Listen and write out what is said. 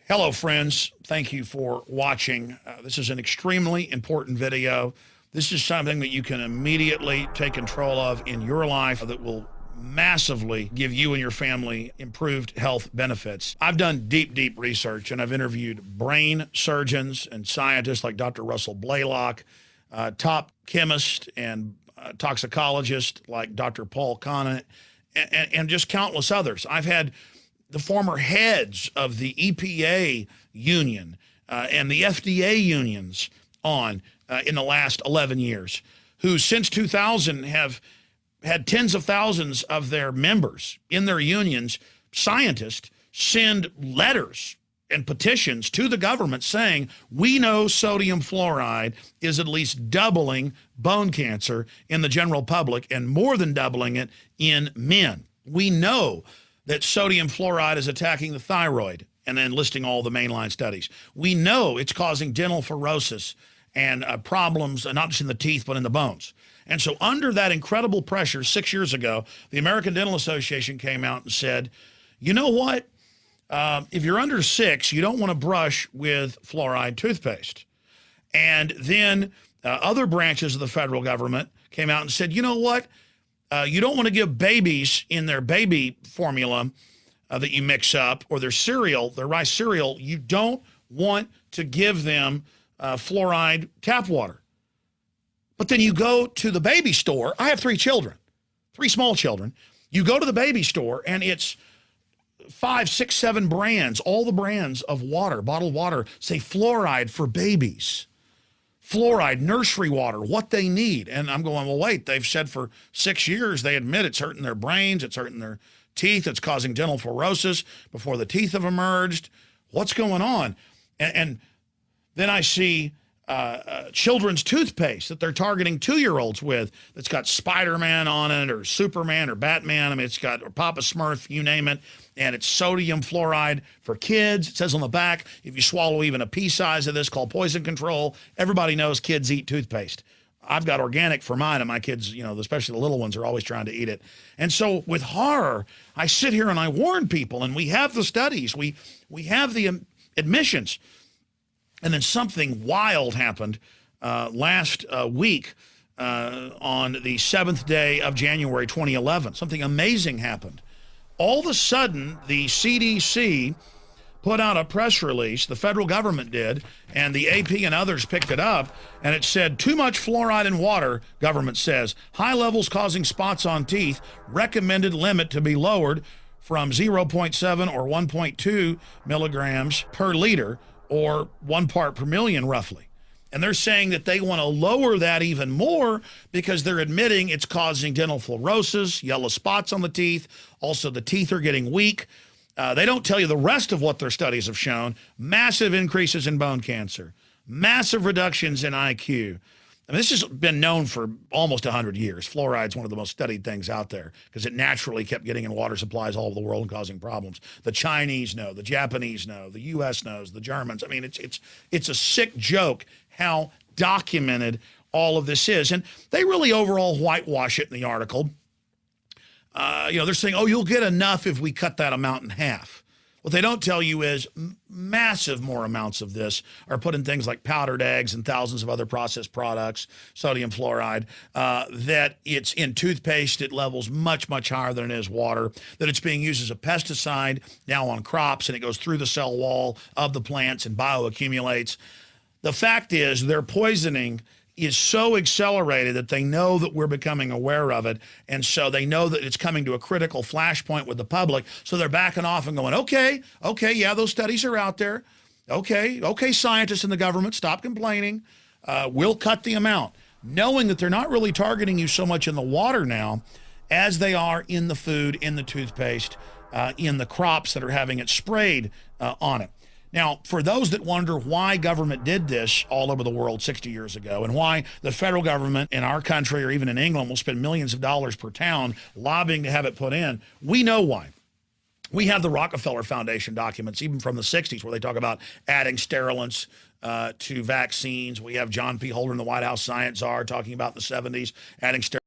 Hello, friends. Thank you for watching. This is an extremely important video. This is something that you can immediately take control of in your life that will massively give you and your family improved health benefits. I've done deep research, and I've interviewed brain surgeons and scientists like Dr. Russell Blaylock, top chemist and toxicologist like Dr. Paul Conant, and just countless others. I've had the former heads of the EPA union and the FDA unions on in the last 11 years, who since 2000 have had tens of thousands of their members in their unions, scientists, send letters and petitions to the government saying, we know sodium fluoride is at least doubling bone cancer in the general public and more than doubling it in men. We know that sodium fluoride is attacking the thyroid, and then listing all the mainline studies. We know it's causing dental fluorosis and problems, not just in the teeth, but in the bones. And so under that incredible pressure, 6 years ago, the American Dental Association came out and said, you know what? If you're under 6, you don't want to brush with fluoride toothpaste. And then other branches of the federal government came out and said, you know what? You don't want to give babies in their baby formula that you mix up, or their cereal, their rice cereal, you don't want to give them fluoride tap water. But then you go to the baby store. I have 3 children, 3 small children. You go to the baby store and it's 5, 6, 7 brands, all the brands of water, bottled water, say fluoride for babies. Fluoride, nursery water, what they need. And I'm going, well, wait, they've said for 6 years, they admit it's hurting their brains, it's hurting their teeth, it's causing dental fluorosis before the teeth have emerged. What's going on? And then I see children's toothpaste that they're targeting 2-year-olds with that's got Spider-Man on it, or Superman, or Batman. I mean, it's got, or Papa Smurf, you name it. And it's sodium fluoride for kids. It says on the back, if you swallow even a pea size of this, called poison control. Everybody knows kids eat toothpaste. I've got organic for mine, and my kids, you know, especially the little ones, are always trying to eat it. And so with horror, I sit here and I warn people, and we have the studies, we have the admissions. And then something wild happened last week on the 7th day of January 2011. Something amazing happened. All of a sudden, the CDC put out a press release, the federal government did, and the AP and others picked it up, and it said, too much fluoride in water, government says, high levels causing spots on teeth, recommended limit to be lowered from 0.7 or 1.2 milligrams per liter, or 1 part per million, roughly. And they're saying that they want to lower that even more because they're admitting it's causing dental fluorosis, yellow spots on the teeth. Also, the teeth are getting weak. They don't tell you the rest of what their studies have shown. Massive increases in bone cancer, massive reductions in IQ. I mean, this has been known for almost 100 years. Fluoride is one of the most studied things out there because it naturally kept getting in water supplies all over the world and causing problems. The Chinese know, the Japanese know, the U.S. knows, the Germans. I mean, it's a sick joke how documented all of this is. And they really overall whitewash it in the article. You know, they're saying, oh, you'll get enough if we cut that amount in half. What they don't tell you is massive more amounts of this are put in things like powdered eggs and thousands of other processed products, sodium fluoride, that it's in toothpaste at levels much higher than it is water, that it's being used as a pesticide now on crops, and it goes through the cell wall of the plants and bioaccumulates. The fact is their poisoning is so accelerated that they know that we're becoming aware of it, and so they know that it's coming to a critical flashpoint with the public, so they're backing off and going, okay, yeah, those studies are out there. Okay, scientists in the government, stop complaining. We'll cut the amount, knowing that they're not really targeting you so much in the water now as they are in the food, in the toothpaste, in the crops that are having it sprayed on it. Now, for those that wonder why government did this all over the world 60 years ago, and why the federal government in our country or even in England will spend millions of dollars per town lobbying to have it put in, we know why. We have the Rockefeller Foundation documents, even from the 60s, where they talk about adding sterilants to vaccines. We have John P. Holder, the White House science czar, talking about the 70s, adding sterilants